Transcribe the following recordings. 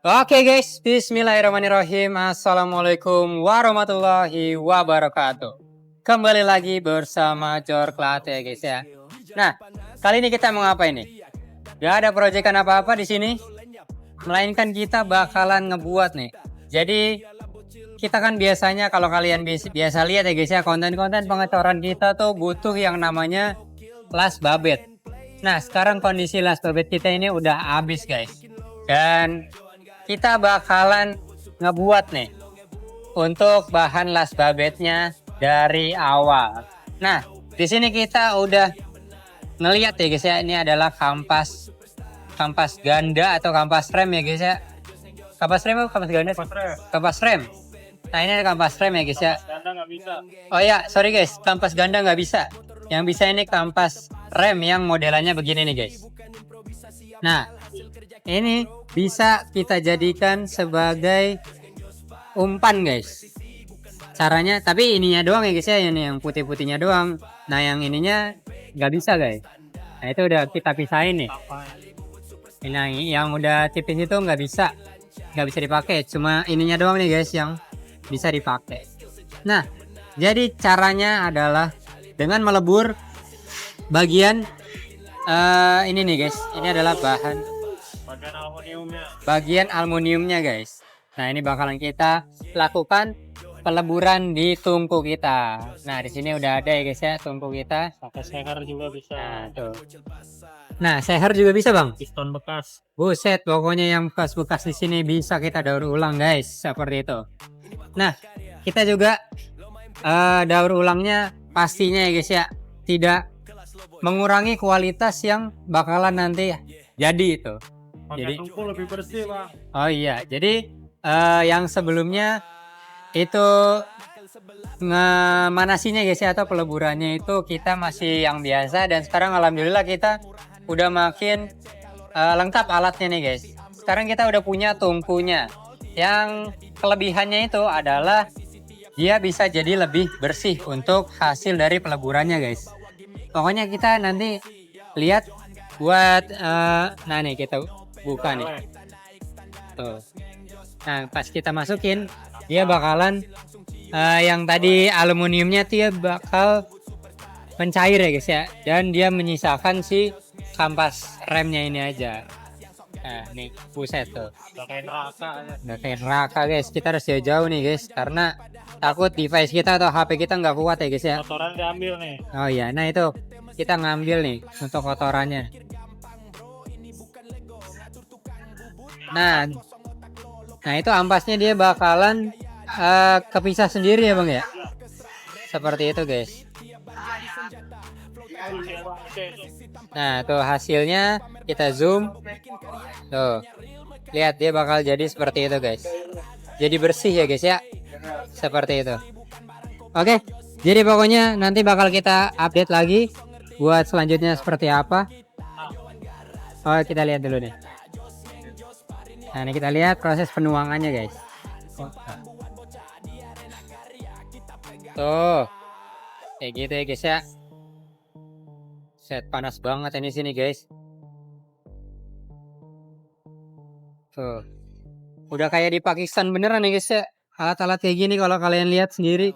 Oke guys, bismillahirrahmanirrahim. Assalamualaikum warahmatullahi wabarakatuh. Kembali lagi bersama Jorklat ya guys ya. Nah, kali ini kita mau ngapain nih? Gak ada proyekan apa-apa di sini, melainkan kita bakalan ngebuat nih. Jadi kita kan biasanya kalau kalian biasa lihat ya guys ya, konten-konten pengecoran kita tuh butuh yang namanya las babet. Nah, sekarang kondisi las babet kita ini udah habis guys. Dan kita bakalan ngebuat nih untuk bahan las babetnya dari awal. Nah, di sini kita udah ngeliat ya guys ya, ini adalah kampas ganda atau kampas rem ya guys ya. Kampas rem atau kampas ganda? Kampas rem. Nah, ini ada kampas rem ya guys ya. Ganda nggak bisa. Oh ya, sorry guys, kampas ganda nggak bisa. Yang bisa ini kampas rem yang modelannya begini nih guys. Nah, ini bisa kita jadikan sebagai umpan guys. Caranya, tapi ininya doang ya guys ya, ini yang putih-putihnya doang. Nah, yang ininya nggak bisa guys. Nah, itu udah kita pisahin nih. Nah, yang udah tipis itu nggak bisa dipakai. Cuma ininya doang nih guys yang bisa dipakai. Nah, jadi caranya adalah dengan melebur bagian ini nih guys. Ini adalah bagian aluminiumnya guys. Nah, ini bakalan kita lakukan peleburan di tungku kita. Nah, di sini udah ada ya guys ya tungku kita. Pakai seher juga bisa. Nah, tuh. Nah, seher juga bisa bang. Piston bekas. Buset, pokoknya yang bekas-bekas di sini bisa kita daur ulang guys, seperti itu. Nah, kita juga daur ulangnya pastinya ya guys ya, tidak mengurangi kualitas yang bakalan nanti jadi itu. Jadi tungku lebih bersih bang. Oh iya, jadi yang sebelumnya itu ngemanasinya guys ya, atau peleburannya itu kita masih yang biasa, dan sekarang alhamdulillah kita udah makin lengkap alatnya nih guys. Sekarang kita udah punya tungkunya. Yang kelebihannya itu adalah dia bisa jadi lebih bersih untuk hasil dari peleburannya guys. Pokoknya kita nanti lihat buat nah nih kita buka nih. Tuh. Nah, pas kita masukin dia bakalan yang tadi aluminiumnya dia bakal mencair ya guys ya, dan dia menyisakan si kampas remnya ini aja. Nah, nih buset tuh. Udah kayak neraka. Udah kayak neraka guys. Kita harus jauh-jauh nih guys, karena takut device kita atau HP kita nggak kuat ya guys ya. Kotoran diambil nih. Oh iya, nah itu kita ngambil nih untuk kotorannya. Nah, itu ampasnya dia bakalan kepisah sendiri ya bang ya. Seperti itu guys. Nah, tuh hasilnya kita zoom. Tuh. Lihat dia bakal jadi seperti itu guys. Jadi bersih ya guys ya. Seperti itu. Oke. Jadi pokoknya nanti bakal kita update lagi buat selanjutnya seperti apa. Oh, kita lihat dulu nih. Nah, ini kita lihat proses penuangannya guys. Tuh. Kayak gitu ya guys ya. Set, panas banget ini sini guys. Tuh. Udah kayak di Pakistan beneran nih guys ya. Alat-alat kayak gini kalau kalian lihat sendiri.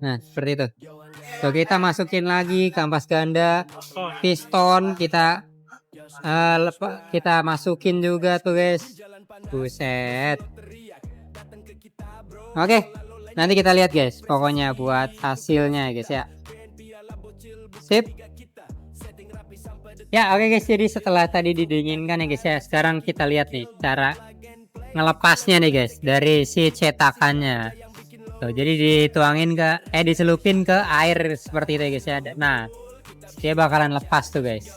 Nah, seperti itu. Tuh, kita masukin lagi kampas ganda, piston kita masukin juga tuh guys. Buset. Oke. Nanti kita lihat guys. Pokoknya buat hasilnya guys ya. Sip. Ya oke guys, jadi setelah tadi didinginkan ya guys ya, sekarang kita lihat nih cara ngelepasnya nih guys dari si cetakannya. Tuh, jadi dituangin diselupin ke air seperti itu ya guys ya. Nah, dia bakalan lepas tuh guys.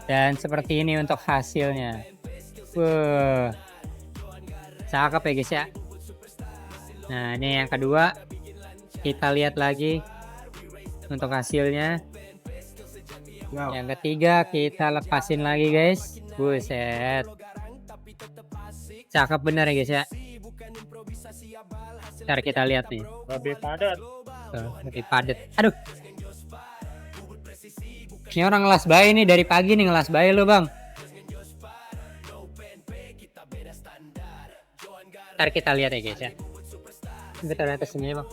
Dan seperti ini untuk hasilnya. Cakep ya guys ya. Nah, ini yang kedua. Kita lihat lagi untuk hasilnya. Yang ketiga kita lepasin lagi guys. Buset. Cakep bener ya guys ya. Ntar kita lihat nih. Lebih padat. Tuh, lebih padat. Aduh. Ini orang ngelas bayi nih dari pagi nih, ngelas bayi lo bang. Ntar kita lihat ya guys ya. Bentar atas sini bang.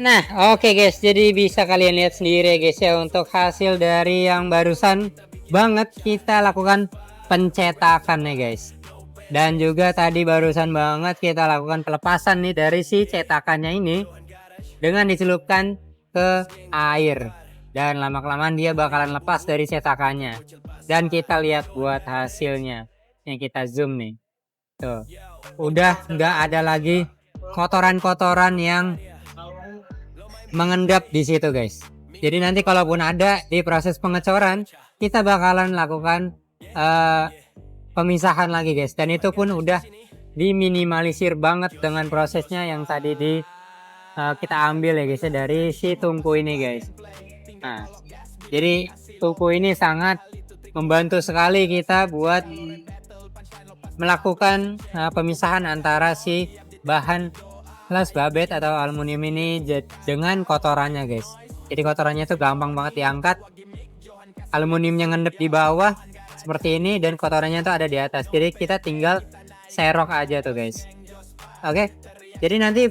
Nah, oke guys, jadi bisa kalian lihat sendiri ya guys ya, untuk hasil dari yang barusan banget kita lakukan pencetakan nih guys. Dan juga tadi barusan banget kita lakukan pelepasan nih dari si cetakannya ini dengan dicelupkan ke air. Dan lama-kelamaan dia bakalan lepas dari cetakannya. Dan kita lihat buat hasilnya. Yang kita zoom nih. Tuh, udah nggak ada lagi kotoran-kotoran yang mengendap di situ guys. Jadi nanti kalaupun ada di proses pengecoran, kita bakalan lakukan pemisahan lagi guys. Dan itu pun udah diminimalisir banget dengan prosesnya yang tadi kita ambil ya guys ya, dari si tungku ini guys. Nah, jadi tungku ini sangat membantu sekali kita buat melakukan pemisahan antara si bahan las babet atau aluminium ini dengan kotorannya guys. Jadi kotorannya tuh gampang banget diangkat, aluminiumnya ngendep di bawah seperti ini dan kotorannya tuh ada di atas. Jadi kita tinggal serok aja tuh guys. Oke, jadi nanti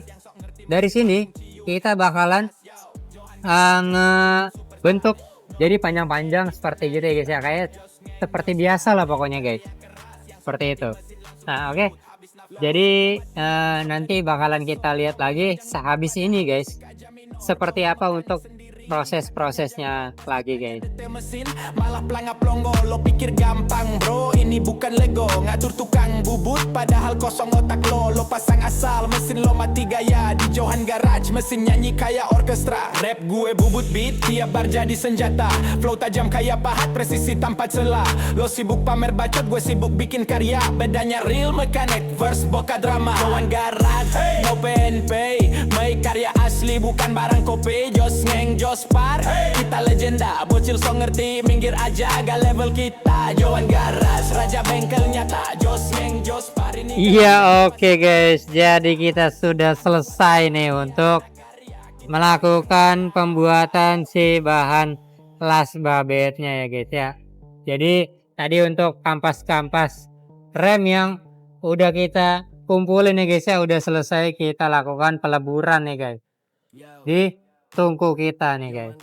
dari sini kita bakalan ngebentuk jadi panjang-panjang seperti gitu ya guys ya, kayak seperti biasa lah pokoknya guys, seperti itu. Nah oke, jadi nanti bakalan kita lihat lagi sehabis ini guys, seperti apa untuk proses-prosesnya lagi guys. Mesin malah pelangap longo, lo pikir gampang bro, ini bukan Lego, ngatur tukang bubut padahal kosong otak lo pasang asal, mesin lo mati gaya di Johan Garage, mesin nyanyi kayak orkestra, rap gue bubut beat, tiap bar jadi senjata, flow tajam kayak pahat, presisi tanpa celah, lo sibuk pamer bacot, gue sibuk bikin karya, bedanya real mechanic, verse boka drama, Johan Garage, no pen pay, make karya asli bukan barang kopi, jos ngeng jos par, kita legenda, bocil so ngerti, minggir aja agak level kita, Johan Garage, raja bengkel nyata, jos ngeng jos par ini. Iya oke guys, jadi kita sudah selesai nih untuk melakukan pembuatan si bahan las babetnya ya guys ya. Jadi tadi untuk kampas-kampas rem yang udah kita kumpulin nih guys ya, udah selesai kita lakukan peleburan nih guys di tungku kita nih guys,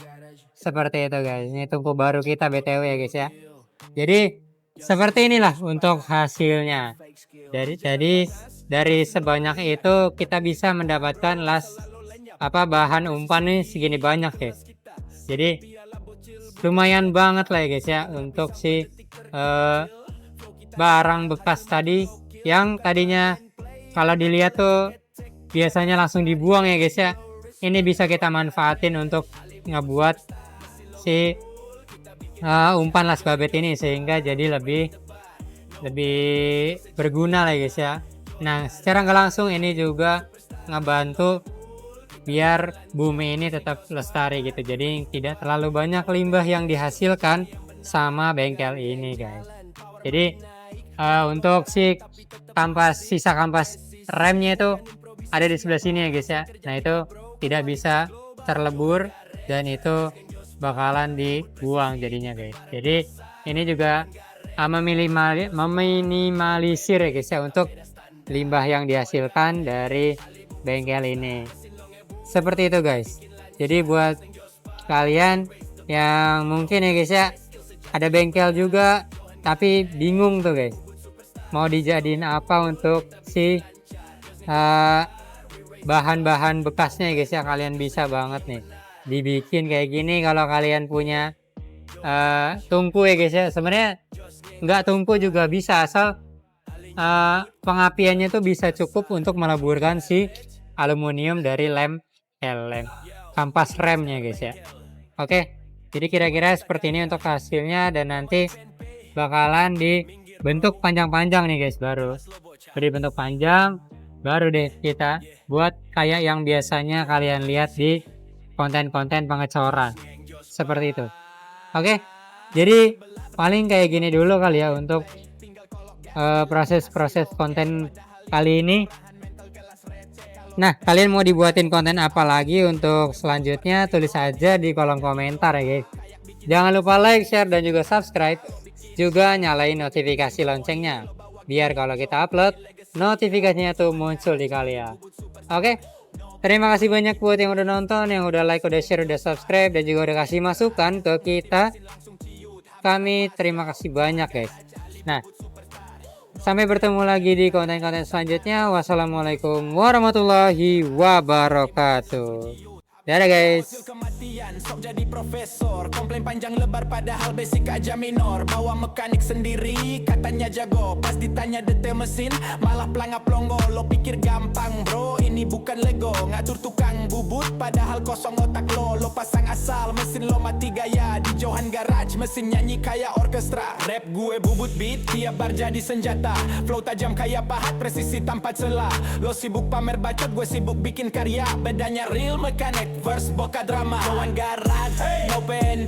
seperti itu guys. Ini tungku baru kita BTW ya guys ya. Jadi seperti inilah untuk hasilnya. Dari sebanyak itu kita bisa mendapatkan bahan umpan nih segini banyak guys. Jadi lumayan banget lah ya guys ya untuk si barang bekas tadi yang tadinya kalau dilihat tuh biasanya langsung dibuang ya guys ya. Ini bisa kita manfaatin untuk ngebuat si umpan las babet ini sehingga jadi lebih berguna lah guys ya. Nah secara nggak langsung ini juga ngebantu biar bumi ini tetap lestari gitu, jadi tidak terlalu banyak limbah yang dihasilkan sama bengkel ini guys. Jadi untuk si sisa kampas remnya itu ada di sebelah sini ya guys ya. Nah itu tidak bisa terlebur dan itu bakalan dibuang jadinya guys. Jadi ini juga meminimalisir ya guys ya untuk limbah yang dihasilkan dari bengkel ini, seperti itu guys. Jadi buat kalian yang mungkin ya guys ya ada bengkel juga tapi bingung tuh guys mau dijadiin apa untuk si bahan-bahan bekasnya ya guys ya, kalian bisa banget nih dibikin kayak gini kalau kalian punya tungku ya guys ya. Sebenarnya nggak tungku juga bisa, asal pengapiannya tuh bisa cukup untuk meleburkan si aluminium dari lem kampas remnya guys ya. Oke, jadi kira-kira seperti ini untuk hasilnya, dan nanti bakalan dibentuk panjang-panjang nih guys, baru dibentuk panjang baru deh kita buat kayak yang biasanya kalian lihat di konten-konten pengecoran seperti itu. Oke, jadi paling kayak gini dulu kali ya untuk proses-proses konten kali ini. Nah kalian mau dibuatin konten apa lagi untuk selanjutnya, tulis aja di kolom komentar ya guys. Jangan lupa like, share, dan juga subscribe juga nyalain notifikasi loncengnya. Biar kalau kita upload, notifikasinya tuh muncul di kalian. Oke, terima kasih banyak buat yang udah nonton, yang udah like, udah share, udah subscribe, dan juga udah kasih masukan ke kita. Kami terima kasih banyak guys. Nah, sampai bertemu lagi di konten-konten selanjutnya. Wassalamualaikum warahmatullahi wabarakatuh. Dadah guys. Kematian sok jadi profesor, komplain panjang lebar padahal basic aja minor. Bawa mekanik sendiri katanya jago, pas ditanya detail mesin malah pelangap longo. Lo pikir gampang bro, ini bukan Lego. Ngatur tukang bubut padahal kosong otak lo. Lo pasang asal mesin lo mati gaya, di Johan Garage mesin nyanyi kayak orkestra. Rap gue bubut beat, tiap bar jadi senjata. Flow tajam kayak pahat, presisi tanpa celah. Lo sibuk pamer bacot, gue sibuk bikin karya. Bedanya real mekanik verse boka drama. Johan Garage, no pen